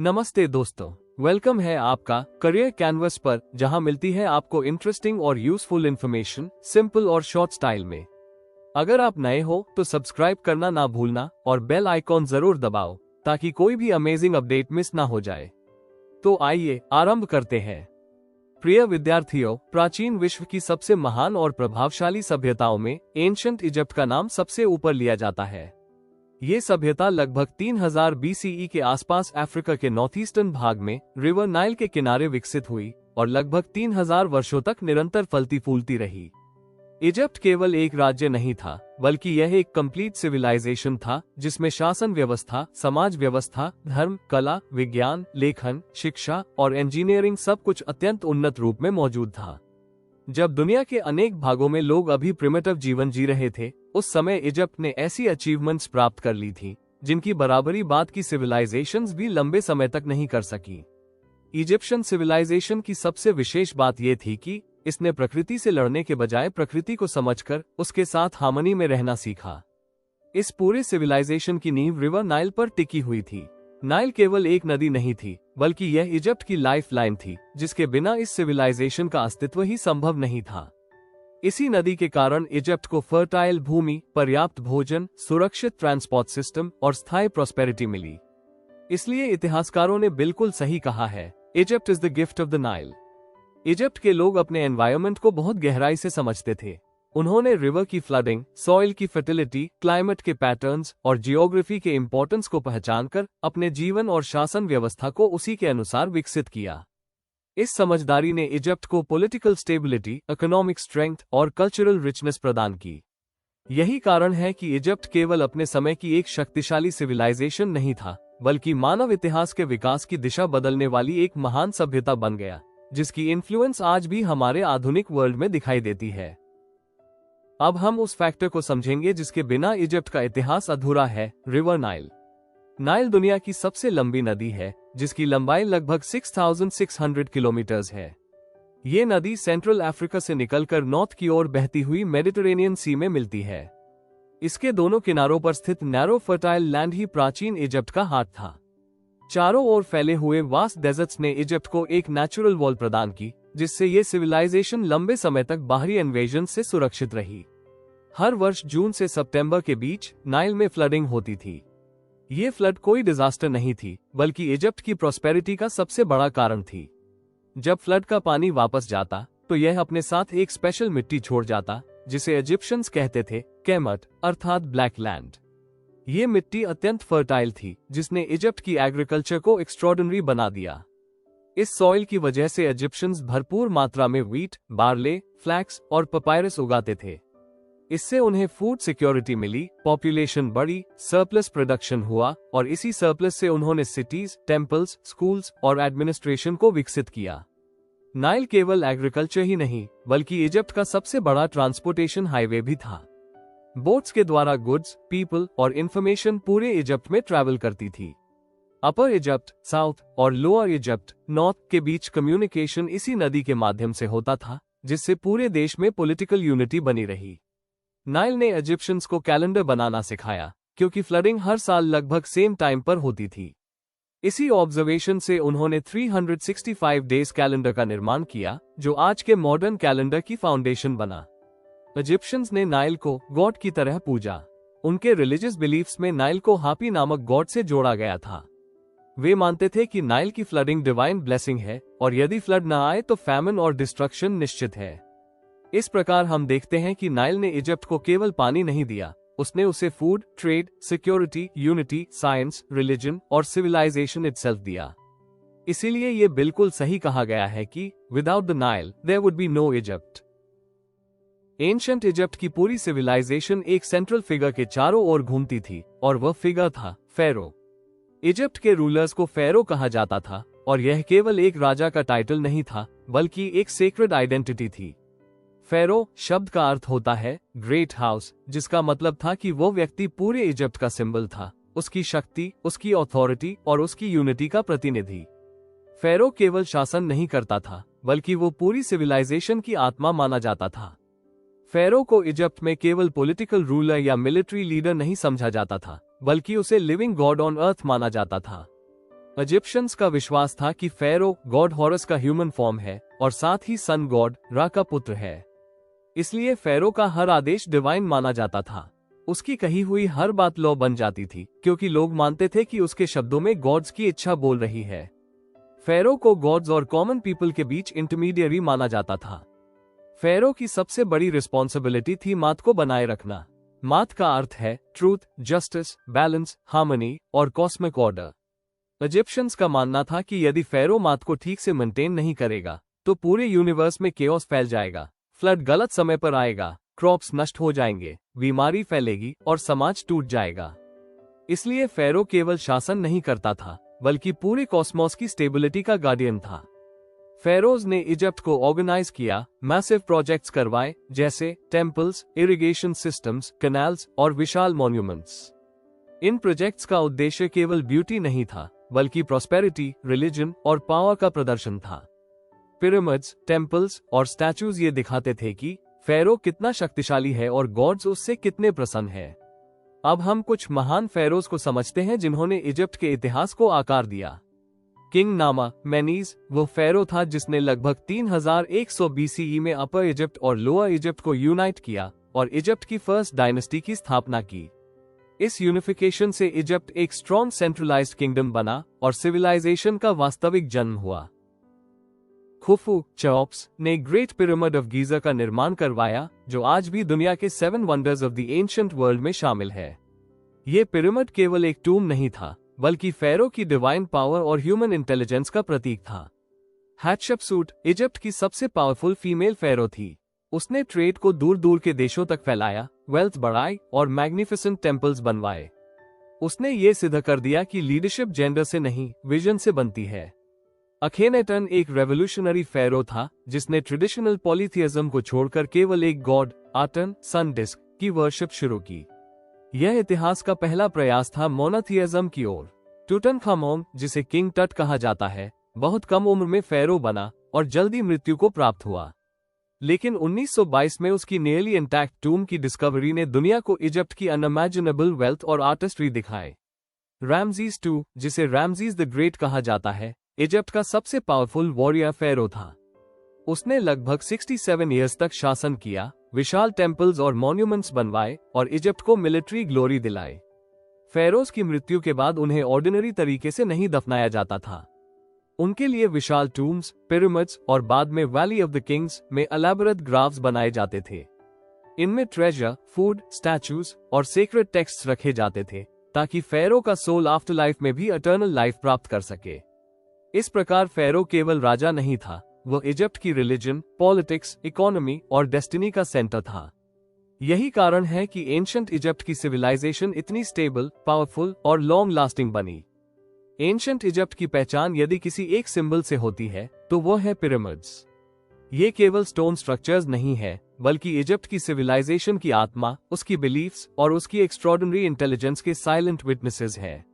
नमस्ते दोस्तों, वेलकम है आपका करियर कैनवस पर, जहां मिलती है आपको इंटरेस्टिंग और यूजफुल इंफॉर्मेशन सिंपल और शॉर्ट स्टाइल में। अगर आप नए हो तो सब्सक्राइब करना ना भूलना और बेल आइकॉन जरूर दबाओ ताकि कोई भी अमेजिंग अपडेट मिस ना हो जाए। तो आइए आरंभ करते हैं। प्रिय विद्यार्थियों, प्राचीन विश्व की सबसे महान और प्रभावशाली सभ्यताओं में एंशंट इजिप्ट का नाम सबसे ऊपर लिया जाता है। ये सभ्यता लगभग 3000 बीसीई के आसपास अफ्रीका के नॉर्थ ईस्टर्न भाग में रिवर नाइल के किनारे विकसित हुई और लगभग 3000 वर्षों तक निरंतर फलती फूलती रही। इजिप्ट केवल एक राज्य नहीं था, बल्कि यह एक कंप्लीट सिविलाइजेशन था जिसमें शासन व्यवस्था, समाज व्यवस्था, धर्म, कला, विज्ञान, लेखन, शिक्षा और इंजीनियरिंग सब कुछ अत्यंत उन्नत रूप में मौजूद था। जब दुनिया के अनेक भागों में लोग अभी प्रिमिटिव जीवन जी रहे थे, उस समय इजिप्ट ने ऐसी अचीवमेंट्स प्राप्त कर ली थी जिनकी बराबरी बाद की सिविलाइजेशंस भी लंबे समय तक नहीं कर सकी। इजिप्शियन सिविलाइजेशन की सबसे विशेष बात यह थी कि इसने प्रकृति से लड़ने के बजाय प्रकृति को समझकर उसके साथ हार्मनी में रहना सीखा। इस पूरे सिविलाइजेशन की नींव रिवर नाइल पर टिकी हुई थी। नाइल केवल एक नदी नहीं थी, बल्कि यह इजिप्ट की लाइफ लाइन थी, जिसके बिना इस सिविलाइजेशन का अस्तित्व ही संभव नहीं था। इसी नदी के कारण इजिप्ट को फर्टाइल भूमि, पर्याप्त भोजन, सुरक्षित ट्रांसपोर्ट सिस्टम और स्थायी प्रॉस्पेरिटी मिली। इसलिए इतिहासकारों ने बिल्कुल सही कहा है, Egypt is the gift of the Nile. Egypt के लोग अपने एनवायरनमेंट को बहुत गहराई से समझते थे। उन्होंने रिवर की फ्लडिंग, सॉइल की फर्टिलिटी, क्लाइमेट के पैटर्न्स और जियोग्राफी के इम्पोर्टेंस को पहचानकर अपने जीवन और शासन व्यवस्था को उसी के अनुसार विकसित किया। इस समझदारी ने इजिप्ट को पॉलिटिकल स्टेबिलिटी, इकोनॉमिक स्ट्रेंथ और कल्चरल रिचनेस प्रदान की। यही कारण है कि इजिप्ट केवल अपने समय की एक शक्तिशाली सिविलाइजेशन नहीं था, बल्कि मानव इतिहास के विकास की दिशा बदलने वाली एक महान सभ्यता बन गया, जिसकी इन्फ्लुएंस आज भी हमारे आधुनिक वर्ल्ड में दिखाई देती है। अब हम उस फैक्टर को समझेंगे जिसके बिना इजिप्ट का इतिहास अधूरा है, रिवर नाइल। नाइल दुनिया की सबसे लंबी नदी है, जिसकी लंबाई लगभग 6600 किलोमीटर्स है। ये नदी सेंट्रल अफ्रीका से निकलकर नॉर्थ की ओर बहती हुई मेडिटरेनियन सी में मिलती है। इसके दोनों किनारों पर स्थित नैरो फर्टाइल लैंड ही प्राचीन इजिप्ट का हार्ट था। चारों ओर फैले हुए वास्ट डेजर्ट्स ने इजिप्ट को एक नेचुरल वॉल प्रदान की, जिससे ये सिविलाइजेशन लंबे समय तक बाहरी इन्वेजन से सुरक्षित रही। हर वर्ष जून से सितंबर के बीच नाइल में फ्लडिंग होती थी। ये फ्लड कोई डिजास्टर नहीं थी, बल्कि इजिप्ट की प्रॉस्पेरिटी का सबसे बड़ा कारण थी। जब फ्लड का पानी वापस जाता तो यह अपने साथ एक स्पेशल मिट्टी छोड़ जाता, जिसे इजिप्शियंस कहते थे कैमट, अर्थात ब्लैक लैंड। ये मिट्टी अत्यंत फर्टाइल थी, जिसने इजिप्ट की एग्रीकल्चर को एक्स्ट्रॉर्डिनरी बना दिया। इस सॉइल की वजह से इजिप्शियंस भरपूर मात्रा में व्हीट, बार्ले, फ्लैक्स और पपायरस उगाते थे। इससे उन्हें फूड सिक्योरिटी मिली, पॉपुलेशन बढ़ी, सरप्लस प्रोडक्शन हुआ और इसी सरप्लस से उन्होंने सिटीज, टेम्पल्स, स्कूल्स और एडमिनिस्ट्रेशन को विकसित किया। नाइल केवल एग्रीकल्चर ही नहीं, बल्कि इजिप्ट का सबसे बड़ा ट्रांसपोर्टेशन हाईवे भी था। बोट्स के द्वारा गुड्स, पीपल और इंफॉर्मेशन पूरे इजिप्ट में ट्रैवल करती थी। अपर इजिप्ट, साउथ और लोअर इजिप्ट, नॉर्थ के बीच कम्युनिकेशन इसी नदी के माध्यम से होता था, जिससे पूरे देश में पॉलिटिकल यूनिटी बनी रही। नाइल ने इजिप्शियंस को कैलेंडर बनाना सिखाया, क्योंकि फ्लडिंग हर साल लगभग सेम टाइम पर होती थी। इसी ऑब्जर्वेशन से उन्होंने 365 डेज कैलेंडर का निर्माण किया, जो आज के मॉडर्न कैलेंडर की फाउंडेशन बना। इजिप्शियंस ने नाइल को गॉड की तरह पूजा। उनके रिलीजियस बिलीफ्स में नाइल को हापी नामक गॉड से जोड़ा गया था। वे मानते थे कि नाइल की फ्लडिंग डिवाइन ब्लेसिंग है और यदि फ्लड न आए तो फैमिन और डिस्ट्रक्शन निश्चित है। इस प्रकार हम देखते हैं कि नाइल ने इजिप्ट को केवल पानी नहीं दिया, उसने उसे food, trade, security, unity, science, religion और सिविलाइजेशन इटसेल्फ दिया। इसीलिए ये बिल्कुल सही कहा गया है कि without the Nile there would be no Egypt. Ancient Egypt की पूरी सिविलाइजेशन एक सेंट्रल फिगर के चारों ओर घूमती थी और वह फिगर था फेरो। इजिप्ट के रूलर्स को फेरो कहा जाता था और यह केवल एक राजा का टाइटल नहीं था, बल्कि एक सेक्रेड आइडेंटिटी थी। फेरो शब्द का अर्थ होता है ग्रेट हाउस, जिसका मतलब था कि वो व्यक्ति पूरे इजिप्ट का सिंबल था, उसकी शक्ति, उसकी अथॉरिटी और उसकी यूनिटी का प्रतिनिधि। फेरो केवल शासन नहीं करता था, बल्कि वो पूरी सिविलाइजेशन की आत्मा माना जाता था। फेरो को इजिप्ट में केवल पॉलिटिकल रूलर या मिलिट्री लीडर नहीं समझा जाता था, बल्कि उसे लिविंग गॉड ऑन अर्थ माना जाता था। इजिप्शियंस का विश्वास था कि फेरो गॉड हॉरस का ह्यूमन फॉर्म है और साथ ही सन गॉड रा का पुत्र है। इसलिए फेरो का हर आदेश डिवाइन माना जाता था। उसकी कही हुई हर बात लॉ बन जाती थी क्योंकि लोग मानते थे कि उसके शब्दों में गॉड्स की इच्छा बोल रही है। फेरो को गॉड्स और कॉमन पीपल के बीच इंटरमीडियरी माना जाता था। फेरो की सबसे बड़ी रिस्पॉन्सिबिलिटी थी मात को बनाए रखना। मात का अर्थ है ट्रूथ, जस्टिस, बैलेंस, हार्मनी और कॉस्मिक ऑर्डर। इजिप्शियंस का मानना था कि यदि फेरो मात को ठीक से मेंटेन नहीं करेगा तो पूरे यूनिवर्स में केओस फैल जाएगा, फ्लड गलत समय पर आएगा, क्रॉप्स नष्ट हो जाएंगे, बीमारी फैलेगी और समाज टूट जाएगा। इसलिए फेरो केवल शासन नहीं करता था बल्कि पूरे कॉस्मोस की स्टेबिलिटी का गार्डियन था। फेरोज ने इजिप्ट को ऑर्गेनाइज किया, मैसिव प्रोजेक्ट्स करवाए जैसे टेम्पल्स, इरिगेशन सिस्टम्स, कैनाल्स और विशाल मॉन्यूमेंट्स। इन प्रोजेक्ट्स का उद्देश्य केवल ब्यूटी नहीं था बल्कि प्रॉस्पेरिटी, रिलीजन और पावर का प्रदर्शन था। पिरामिड्स, टेम्पल्स और स्टैचूज ये दिखाते थे कि फेरो कितना शक्तिशाली है और गॉड्स उससे कितने प्रसन्न है। अब हम कुछ महान फेरोज को समझते हैं जिन्होंने इजिप्ट के इतिहास को आकार दिया। किंग नामा मेनीज वो फेरो था जिसने लगभग 3100 BCE में अपर इजिप्ट और लोअर इजिप्ट को यूनाइट किया और इजिप्ट की फर्स्ट डायनेस्टी की स्थापना की। इस यूनिफिकेशन से इजिप्ट एक स्ट्रॉन्ग सेंट्रलाइज्ड किंगडम बना और सिविलाइजेशन का वास्तविक जन्म हुआ। खुफू चेओप्स ने ग्रेट पिरामिड ऑफ गीजा का निर्माण करवाया जो आज भी दुनिया के 7 wonders of the ancient world में शामिल है। ये पिरामिड केवल एक टूम नहीं था बल्कि फेरो की डिवाइन पावर और ह्यूमन इंटेलिजेंस का प्रतीक था। हैटशेपसूट इजिप्ट की सबसे पावरफुल फीमेल फेरो थी। उसने ट्रेड को दूर दूर के देशों तक फैलाया, वेल्थ बढ़ाई और मैग्निफिसेंट टेम्पल्स बनवाए। उसने ये सिद्ध कर दिया कि लीडरशिप जेंडर से नहीं विजन से बनती है। अखेनेटन एक रेवोल्यूशनरी फेरो था जिसने ट्रेडिशनल पॉलीथियज्म को छोड़कर केवल एक गॉड, आटन, सन डिस्क की वर्शिप शुरू की। यह इतिहास का पहला प्रयास था मोनोथियज्म की ओर। टूटनखामोन, जिसे किंग टट कहा जाता है, बहुत कम उम्र में फेरो बना और जल्दी मृत्यु को प्राप्त हुआ। लेकिन 1922 में उसकी नियरली इंटैक्ट टूम की डिस्कवरी ने दुनिया को इजिप्ट की अनइमेजिनेबल वेल्थ और आर्टिस्ट्री दिखाए। रैमजीज II, जिसे रैमजीज द ग्रेट कहा जाता है, इजिप्ट का सबसे पावरफुल वॉरियर फेरो था। उसने लगभग 67 ईयर्स तक शासन किया, विशाल टेम्पल्स और मॉन्यूमेंट्स बनवाए और इजिप्ट को मिलिट्री ग्लोरी दिलाए। फेरोज की मृत्यु के बाद उन्हें ऑर्डिनरी तरीके से नहीं दफनाया जाता था। उनके लिए विशाल टूम्स, पिरामिड्स और बाद में वैली ऑफ द किंग्स में एलैबोरेट ग्राव्स बनाए जाते थे। इनमें ट्रेजर, फूड, स्टैचूज और सेक्रेट टेक्स्ट्स रखे जाते थे ताकि फेरो का सोल आफ्टर लाइफ में भी इटर्नल लाइफ प्राप्त कर सके। इस प्रकार फेरो केवल राजा नहीं था, वो इजिप्ट की रिलीजन, पॉलिटिक्स, इकोनॉमी और डेस्टिनी का सेंटर था। यही कारण है कि एंशिएंट इजिप्ट की सिविलाइजेशन इतनी स्टेबल, पावरफुल और लॉन्ग लास्टिंग बनी। एंशिएंट इजिप्ट की पहचान यदि किसी एक सिंबल से होती है तो वो है पिरामिड्स। ये केवल स्टोन स्ट्रक्चर्स नहीं है बल्कि इजिप्ट की सिविलाइजेशन की आत्मा, उसकी बिलीफ्स और उसकी एक्स्ट्रॉर्डिनरी इंटेलिजेंस के साइलेंट विटनेसेस हैं।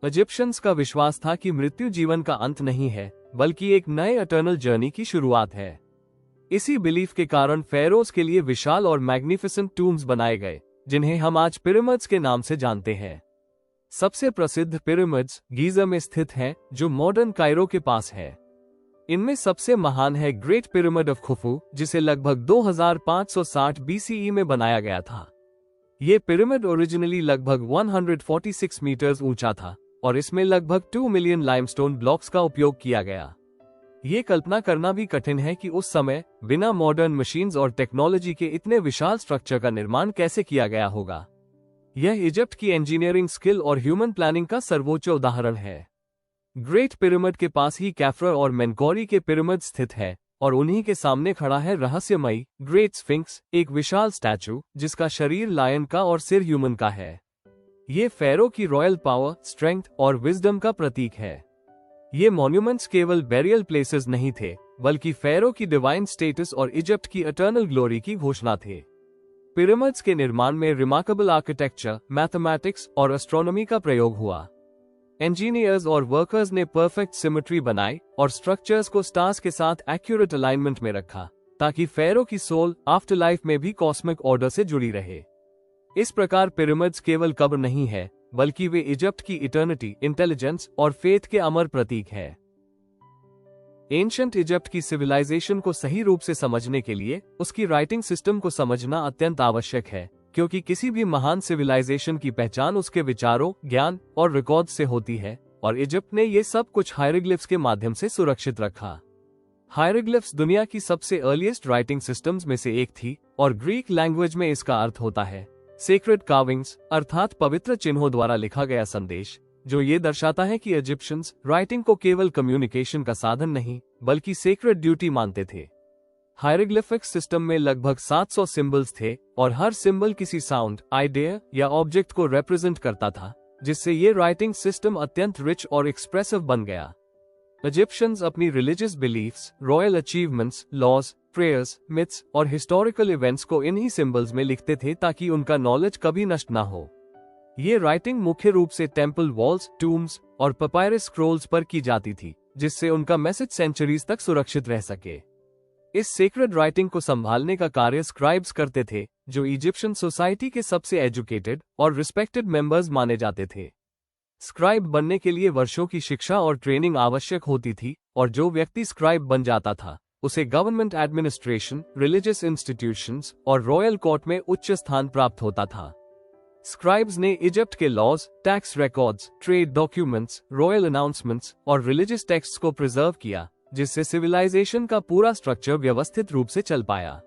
इजिप्शियंस का विश्वास था कि मृत्यु जीवन का अंत नहीं है बल्कि एक नए इटर्नल जर्नी की शुरुआत है। इसी बिलीफ के कारण फेरोज के लिए विशाल और मैग्निफिसेंट टूम्स बनाए गए जिन्हें हम आज पिरामिड्स के नाम से जानते हैं। सबसे प्रसिद्ध पिरामिड्स गीजा में स्थित हैं, जो मॉडर्न कायरो के पास है। इनमें सबसे महान है ग्रेट पिरामिड ऑफ खुफू, जिसे लगभग 2560 BCE में बनाया गया था। ये पिरामिड ओरिजिनली लगभग 146 मीटर्स ऊंचा था और इसमें लगभग 2 मिलियन लाइमस्टोन ब्लॉक्स का उपयोग किया गया। ये कल्पना करना भी कठिन है कि उस समय बिना मॉडर्न मशीन्स और टेक्नोलॉजी के इतने विशाल स्ट्रक्चर का निर्माण कैसे किया गया होगा। यह इजिप्ट की इंजीनियरिंग स्किल और ह्यूमन प्लानिंग का सर्वोच्च उदाहरण है। ग्रेट पिरामिड के पास ही कैफ्रा और मेनकोरी के पिरामिड स्थित है और उन्हीं के सामने खड़ा है रहस्यमयी ग्रेट स्फिंक्स, एक विशाल स्टैचू जिसका शरीर लायन का और सिर ह्यूमन का है। ये फेरो की रॉयल पावर, स्ट्रेंथ और विजडम का प्रतीक है। ये मॉन्यूमेंट्स केवल बेरियल प्लेसेस नहीं थे बल्कि फेरो की डिवाइन स्टेटस और इजिप्ट की इटर्नल ग्लोरी की घोषणा थे। पिरामिड्स के निर्माण में रिमार्केबल आर्किटेक्चर, मैथमेटिक्स और एस्ट्रोनॉमी का प्रयोग हुआ। इंजीनियर्स और वर्कर्स ने परफेक्ट सिमेट्री बनाई और स्ट्रक्चर्स को स्टार्स के साथ एक्यूरेट अलाइनमेंट में रखा ताकि फेरो की सोल आफ्टर लाइफ में भी कॉस्मिक ऑर्डर से जुड़ी रहे। इस प्रकार पिरामिड्स केवल कब्र नहीं है बल्कि वे इजिप्ट की इटर्निटी, इंटेलिजेंस और फेथ के अमर प्रतीक है। एंशंट इजिप्ट की सिविलाइजेशन को सही रूप से समझने के लिए उसकी राइटिंग सिस्टम को समझना अत्यंत आवश्यक है, क्योंकि किसी भी महान सिविलाइजेशन की पहचान उसके विचारों, ज्ञान और रिकॉर्ड से होती है, और इजिप्ट ने ये सब कुछ हायरोग्लिफ्स के माध्यम से सुरक्षित रखा। हायरोग्लिफ्स दुनिया की सबसे अर्लीस्ट राइटिंग सिस्टम्स में से एक थी, और ग्रीक लैंग्वेज में इसका अर्थ होता है सेक्रेड कार्विंग्स, अर्थात पवित्र चिन्हों द्वारा लिखा गया संदेश, जो ये दर्शाता है कि इजिप्शियंस राइटिंग को केवल कम्युनिकेशन का साधन नहीं बल्कि सेक्रेड ड्यूटी मानते थे। हायरोग्लिफिक सिस्टम में लगभग 700 सिंबल्स थे, और हर सिंबल किसी साउंड, आइडिया या ऑब्जेक्ट को रिप्रेजेंट करता था, जिससे ये राइटिंग सिस्टम अत्यंत रिच और एक्सप्रेसिव बन गया। इजिप्शियंस अपनी religious beliefs, royal achievements, laws, prayers, myths और हिस्टोरिकल इवेंट्स को इन्हीं सिंबल्स में लिखते थे ताकि उनका नॉलेज कभी नष्ट ना हो। ये राइटिंग मुख्य रूप से टेम्पल वॉल्स, टूम्स और पपायरस स्क्रोल्स पर की जाती थी, जिससे उनका मैसेज सेंचुरीज तक सुरक्षित रह सके। इस सेक्रेड राइटिंग को संभालने का कार्य स्क्राइब्स करते थे, जो इजिप्शियन सोसाइटी के सबसे एजुकेटेड और रिस्पेक्टेड मेंबर्स माने जाते थे। स्क्राइब बनने के लिए वर्षों की शिक्षा और ट्रेनिंग आवश्यक होती थी, और जो व्यक्ति स्क्राइब बन जाता था उसे गवर्नमेंट एडमिनिस्ट्रेशन, रिलीजियस इंस्टीट्यूशंस और रॉयल कोर्ट में उच्च स्थान प्राप्त होता था। स्क्राइब्स ने इजिप्ट के laws, tax records, trade documents, royal announcements और रिलीजियस टेक्स्ट्स को प्रिजर्व किया, जिससे सिविलाइजेशन का पूरा स्ट्रक्चर व्यवस्थित रूप से चल पाया।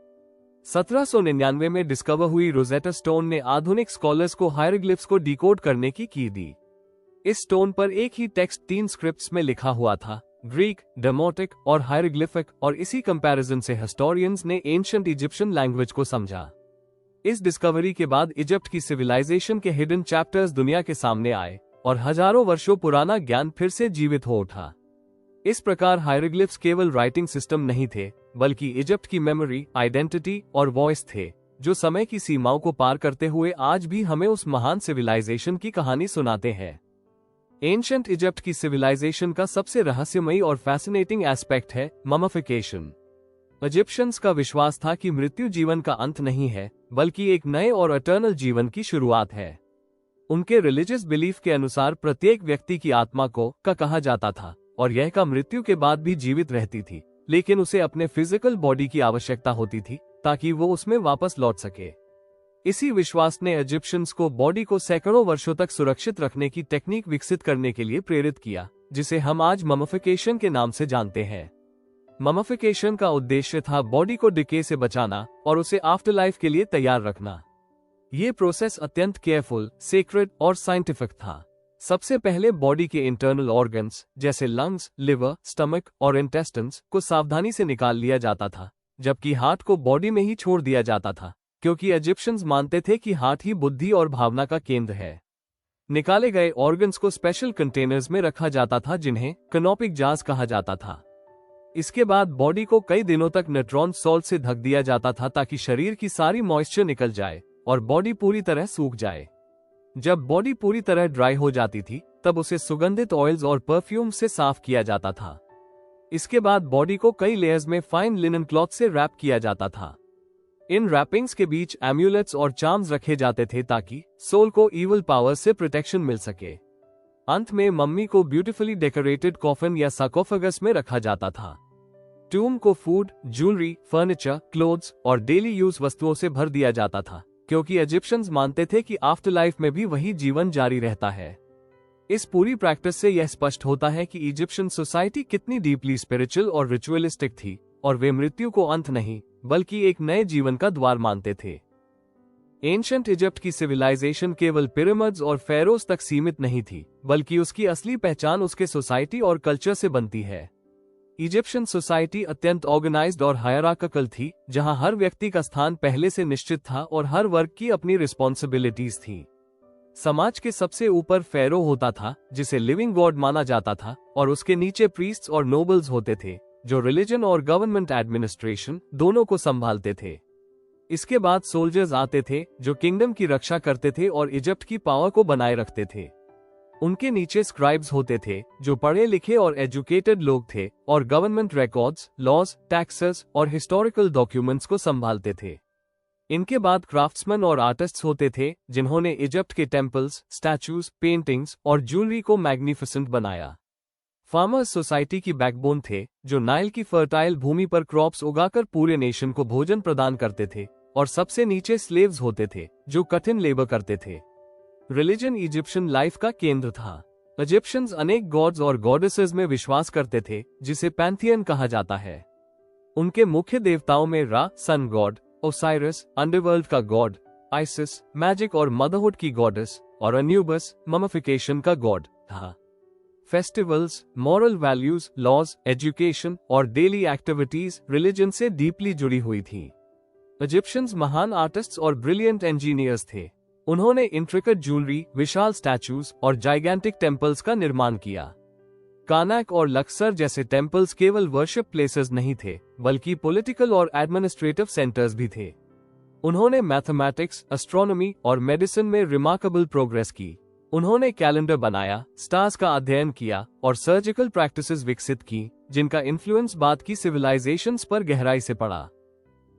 1799 में डिस्कवर हुई रोजेटा स्टोन ने आधुनिक स्कॉलर्स को हायरोग्लिफ्स को डिकोड करने की दी। इस स्टोन पर एक ही टेक्स्ट 3 स्क्रिप्ट्स में लिखा हुआ था, ग्रीक, डेमोटिक और हायरोग्लिफिक, और इसी कंपैरिजन से हिस्टोरियंस ने एंशिएंट इजिप्शियन लैंग्वेज को समझा। इस डिस्कवरी के बाद इजिप्ट की सिविलाइजेशन के हिडन चैप्टर्स दुनिया के सामने आए, और हजारों वर्षों पुराना ज्ञान फिर से जीवित हो उठा। इस प्रकार हायरोग्लिफ्स केवल राइटिंग सिस्टम नहीं थे, बल्कि इजिप्ट की मेमोरी, आइडेंटिटी और वॉइस थे, जो समय की सीमाओं को पार करते हुए आज भी हमें उस महान सिविलाइजेशन की कहानी सुनाते हैं। एंशिएंट इजिप्ट की सिविलाइजेशन का सबसे रहस्यमयी और फैसिनेटिंग एस्पेक्ट है ममिफिकेशन। इजिप्शियंस का विश्वास था कि मृत्यु जीवन का अंत नहीं है, बल्कि एक नए और इटर्नल जीवन की शुरुआत है। उनके रिलीजियस बिलीफ के अनुसार प्रत्येक व्यक्ति की आत्मा को कहा जाता था, और यह का मृत्यु के बाद भी जीवित रहती थी, लेकिन उसे अपने फिजिकल बॉडी की आवश्यकता होती थी ताकि वो उसमें वापस लौट सके। इसी विश्वास ने इजिप्शियंस को बॉडी को सैकड़ों वर्षों तक सुरक्षित रखने की टेक्निक विकसित करने के लिए प्रेरित किया, जिसे हम आज ममिफिकेशन के नाम से जानते हैं। ममिफिकेशन का उद्देश्य था बॉडी को डिके से बचाना और उसे आफ्टर लाइफ के लिए तैयार रखना। ये प्रोसेस अत्यंत केयरफुल, सेक्रेड और साइंटिफिक था। सबसे पहले बॉडी के इंटरनल ऑर्गन्स जैसे लंग्स, लिवर, स्टमक और इंटेस्टिन्स को सावधानी से निकाल लिया जाता था, जबकि हार्ट को बॉडी में ही छोड़ दिया जाता था, क्योंकि इजिप्शियंस मानते थे कि हार्ट ही बुद्धि और भावना का केंद्र है। निकाले गए ऑर्गन्स को स्पेशल कंटेनर्स में रखा जाता था, जिन्हें कैनोपिक जार्स कहा जाता था। इसके बाद बॉडी को कई दिनों तक न्यूट्रॉन सॉल्ट से ढक दिया जाता था ताकि शरीर की सारी मॉइस्चर निकल जाए और बॉडी पूरी तरह सूख जाए। जब बॉडी पूरी तरह ड्राई हो जाती थी, तब उसे सुगंधित ऑयल्स और परफ्यूम से साफ किया जाता था। इसके बाद बॉडी को कई लेयर्स में फाइन लिनन क्लॉथ से रैप किया जाता था। इन रैपिंग्स के बीच एम्यूलेट्स और चार्म्स रखे जाते थे ताकि सोल को इविल पावर से प्रोटेक्शन मिल सके। अंत में मम्मी को ब्यूटीफुली डेकोरेटेड कॉफिन या सार्कोफेगस में रखा जाता था। टूम को फूड, ज्वेलरी, फर्नीचर, क्लोथ्स और डेली यूज वस्तुओं से भर दिया जाता था, क्योंकि इजिप्शियंस मानते थे कि आफ्टर लाइफ में भी वही जीवन जारी रहता है। इस पूरी प्रैक्टिस से यह स्पष्ट होता है कि इजिप्शियन सोसाइटी कितनी डीपली स्पिरिचुअल और रिचुअलिस्टिक थी, और वे मृत्यु को अंत नहीं बल्कि एक नए जीवन का द्वार मानते थे। एंशिएंट इजिप्ट की सिविलाइजेशन केवल पिरामिड्स और फेरोज तक सीमित नहीं थी, बल्कि उसकी असली पहचान उसके सोसाइटी और कल्चर से बनती है। इजिप्शियन सोसाइटी अत्यंत ऑर्गेनाइज्ड और हायरार्किकल थी, जहां हर व्यक्ति का स्थान पहले से निश्चित था और हर वर्ग की अपनी रिस्पॉन्सिबिलिटीज थी। समाज के सबसे ऊपर फेरो होता था, जिसे लिविंग गॉड माना जाता था, और उसके नीचे प्रीस्ट्स और नोबल्स होते थे, जो रिलीजन और गवर्नमेंट एडमिनिस्ट्रेशन दोनों को संभालते थे। इसके बाद सोल्जर्स आते थे, जो किंगडम की रक्षा करते थे और इजिप्ट की पावर को बनाए रखते थे। उनके नीचे स्क्राइब्स होते थे, जो पढ़े लिखे और एजुकेटेड लोग थे और गवर्नमेंट रिकॉर्ड्स, लॉज, टैक्सेस और हिस्टोरिकल डॉक्यूमेंट्स को संभालते थे। इनके बाद क्राफ्ट्समैन और आर्टिस्ट्स होते थे जिन्होंने इजिप्ट के टेम्पल्स, स्टैचूज, पेंटिंग्स और ज्वेलरी को मैग्निफिसेंट बनाया। फार्मर्स सोसाइटी की बैकबोन थे जो नाइल की फर्टाइल भूमि पर क्रॉप्स उगाकर पूरे नेशन को भोजन प्रदान करते थे, और सबसे नीचे स्लेव्स होते थे जो कठिन लेबर करते थे। रिलीजन इजिप्शियन लाइफ का केंद्र था। इजिप्शियंस अनेक गॉड्स और गॉडेसेस में विश्वास करते थे जिसे पैंथियन कहा जाता है। उनके मुख्य देवताओं में Ra sun god, Osiris underworld का गॉड, आइसिस मैजिक और मदरहुड की गॉडेस, और अन्यूबस ममिफिकेशन का गॉड था। Festivals, moral values, laws, education और डेली एक्टिविटीज रिलीजन से डीपली जुड़ी हुई थी। इजिप्शियंस महान आर्टिस्ट्स और ब्रिलियंट इंजीनियर्स थे। उन्होंने इंट्रिकेट ज्वेलरी, विशाल स्टैचूज और जाइगेंटिक टेम्पल्स का निर्माण किया। कानाक और लक्सर जैसे टेम्पल्स केवल वर्शिप प्लेसेस नहीं थे बल्कि पॉलिटिकल और एडमिनिस्ट्रेटिव सेंटर्स भी थे। उन्होंने मैथमेटिक्स, एस्ट्रोनॉमी और मेडिसिन में रिमार्केबल प्रोग्रेस की। उन्होंने कैलेंडर बनाया, स्टार्स का अध्ययन किया और सर्जिकल प्रैक्टिसेस विकसित की जिनका इन्फ्लुएंस बाद की सिविलाइजेशंस पर गहराई से पड़ा।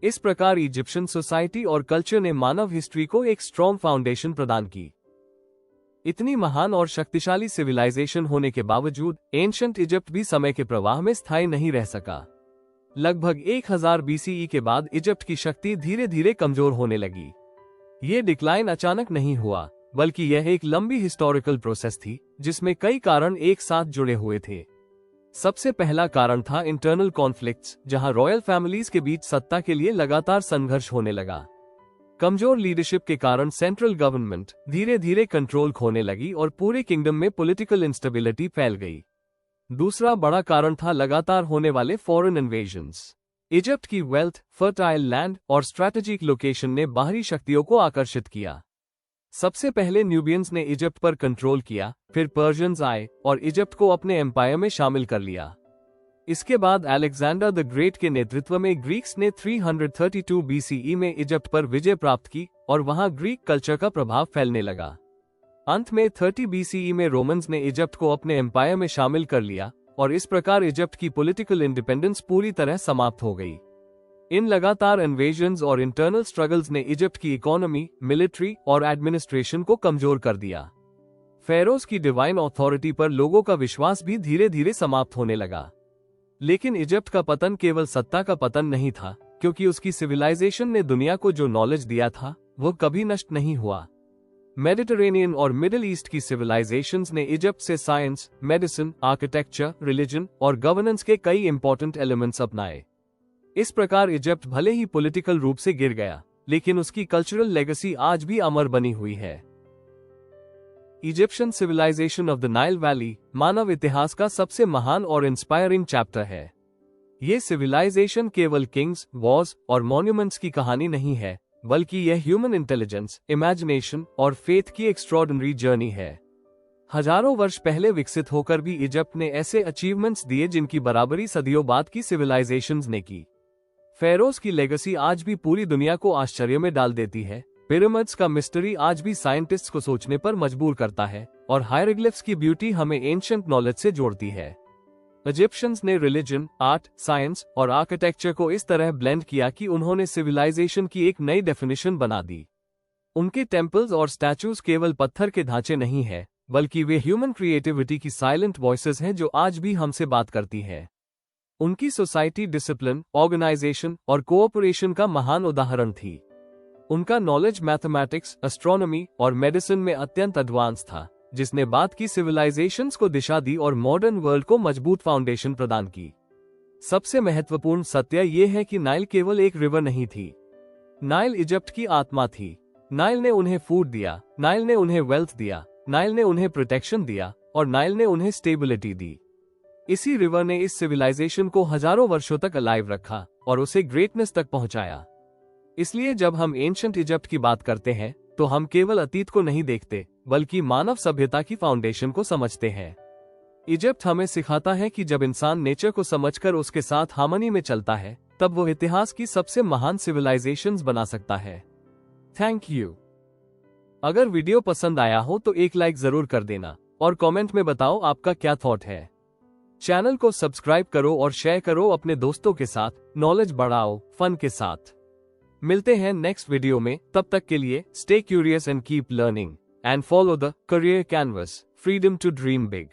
इस प्रकार इजिप्शियन सोसाइटी और कल्चर ने मानव हिस्ट्री को एक स्ट्रॉन्ग फाउंडेशन प्रदान की। इतनी महान और शक्तिशाली सिविलाइजेशन होने के बावजूद एंशिएंट इजिप्ट भी समय के प्रवाह में स्थायी नहीं रह सका। लगभग 1000 बीसीई के बाद इजिप्ट की शक्ति धीरे धीरे कमजोर होने लगी। ये डिक्लाइन अचानक नहीं हुआ बल्कि यह एक लंबी हिस्टोरिकल प्रोसेस थी जिसमें कई कारण एक साथ जुड़े हुए थे। सबसे पहला कारण था इंटरनल कॉन्फ्लिक्ट्स, जहां रॉयल फैमिलीज के बीच सत्ता के लिए लगातार संघर्ष होने लगा। कमजोर लीडरशिप के कारण सेंट्रल गवर्नमेंट धीरे धीरे कंट्रोल खोने लगी और पूरे किंगडम में पॉलिटिकल इंस्टेबिलिटी फैल गई। दूसरा बड़ा कारण था लगातार होने वाले फॉरेन इन्वेजन्स। इजिप्ट की वेल्थ, फर्टाइल लैंड और स्ट्रैटेजिक लोकेशन ने बाहरी शक्तियों को आकर्षित किया। सबसे पहले न्यूबियंस ने इजिप्ट पर कंट्रोल किया, फिर पर्शियंस आए और इजिप्ट को अपने एम्पायर में शामिल कर लिया। इसके बाद अलेक्जेंडर द ग्रेट के नेतृत्व में ग्रीक्स ने 332 बीसीई में इजिप्ट पर विजय प्राप्त की और वहां ग्रीक कल्चर का प्रभाव फैलने लगा। अंत में 30 बीसीई में रोमन्स ने इजिप्ट को अपने एम्पायर में शामिल कर लिया और इस प्रकार इजिप्ट की पॉलिटिकल इंडिपेंडेंस पूरी तरह समाप्त हो गई। इन लगातार इन्वेजन्स और इंटरनल स्ट्रगल्स ने इजिप्ट की इकोनॉमी, मिलिट्री और एडमिनिस्ट्रेशन को कमजोर कर दिया। फेरोज की डिवाइन अथॉरिटी पर लोगों का विश्वास भी धीरे धीरे समाप्त होने लगा। लेकिन इजिप्ट का पतन केवल सत्ता का पतन नहीं था, क्योंकि उसकी सिविलाइजेशन ने दुनिया को जो नॉलेज दिया था वो कभी नष्ट नहीं हुआ। मेडिटरेनियन और मिडिल ईस्ट की सिविलाइजेशंस ने इजिप्ट से साइंस, मेडिसिन, आर्किटेक्चर, रिलीजन और गवर्नेंस के कई इंपॉर्टेंट एलिमेंट्स अपनाए। इस प्रकार इजिप्ट भले ही पॉलिटिकल रूप से गिर गया, लेकिन उसकी कल्चरल लेगेसी आज भी अमर बनी हुई है। Egyptian civilisation of the Nile valley मानव इतिहास का सबसे महान और इंस्पायरिंग चैप्टर है। ये सिविलाइजेशन केवल किंग्स, वॉर्स और मॉन्यूमेंट्स की कहानी नहीं है, बल्कि यह ह्यूमन इंटेलिजेंस, इमेजिनेशन और फेथ की एक्स्ट्रॉर्डिनरी जर्नी है। हजारों वर्ष पहले विकसित होकर भी इजिप्ट ने ऐसे अचीवमेंट्स दिए जिनकी बराबरी सदियों बाद की सिविलाइजेशंस ने की। फेरोज की लेगेसी आज भी पूरी दुनिया को आश्चर्य में डाल देती है। पिरामिड्स का मिस्ट्री आज भी साइंटिस्ट्स को सोचने पर मजबूर करता है और हायरोग्लिफ्स की ब्यूटी हमें एंशिएंट नॉलेज से जोड़ती है। इजिप्शियंस ने रिलीजन, आर्ट, साइंस और आर्किटेक्चर को इस तरह ब्लेंड किया कि उन्होंने सिविलाइजेशन की एक नई डेफिनेशन बना दी। उनके टेम्पल्स और स्टैचूज केवल पत्थर के ढांचे नहीं है, बल्कि वे ह्यूमन क्रिएटिविटी की साइलेंट वॉइसेस हैं जो आज भी हमसे बात करती है। उनकी सोसाइटी डिसिप्लिन, ऑर्गेनाइजेशन और कोऑपरेशन का महान उदाहरण थी। उनका नॉलेज मैथमेटिक्स, एस्ट्रोनॉमी और मेडिसिन में अत्यंत एडवांस था, जिसने बाद की सिविलाइजेशंस को दिशा दी और मॉडर्न वर्ल्ड को मजबूत फाउंडेशन प्रदान की। सबसे महत्वपूर्ण सत्य यह है कि नाइल केवल एक रिवर नहीं थी। नाइल इजिप्ट की आत्मा थी। नाइल ने उन्हें फूड दिया, नाइल ने उन्हें वेल्थ दिया, नाइल ने उन्हें प्रोटेक्शन दिया और नाइल ने उन्हें स्टेबिलिटी दी। इसी रिवर ने इस सिविलाइजेशन को हजारों वर्षों तक अलाइव रखा और उसे ग्रेटनेस तक पहुंचाया। इसलिए जब हम एंशिएंट इजिप्ट की बात करते हैं तो हम केवल अतीत को नहीं देखते, बल्कि मानव सभ्यता की फाउंडेशन को समझते हैं। इजिप्ट हमें सिखाता है कि जब इंसान नेचर को समझकर उसके साथ हार्मनी में चलता है, तब वो इतिहास की सबसे महान सिविलाइजेशंस बना सकता है। Thank you. अगर वीडियो पसंद आया हो तो एक लाइक जरूर कर देना और कमेंट में बताओ आपका क्या थॉट है। चैनल को सब्सक्राइब करो और शेयर करो अपने दोस्तों के साथ। नॉलेज बढ़ाओ फन के साथ। मिलते हैं नेक्स्ट वीडियो में, तब तक के लिए stay curious and keep learning and follow the career canvas, freedom to dream big.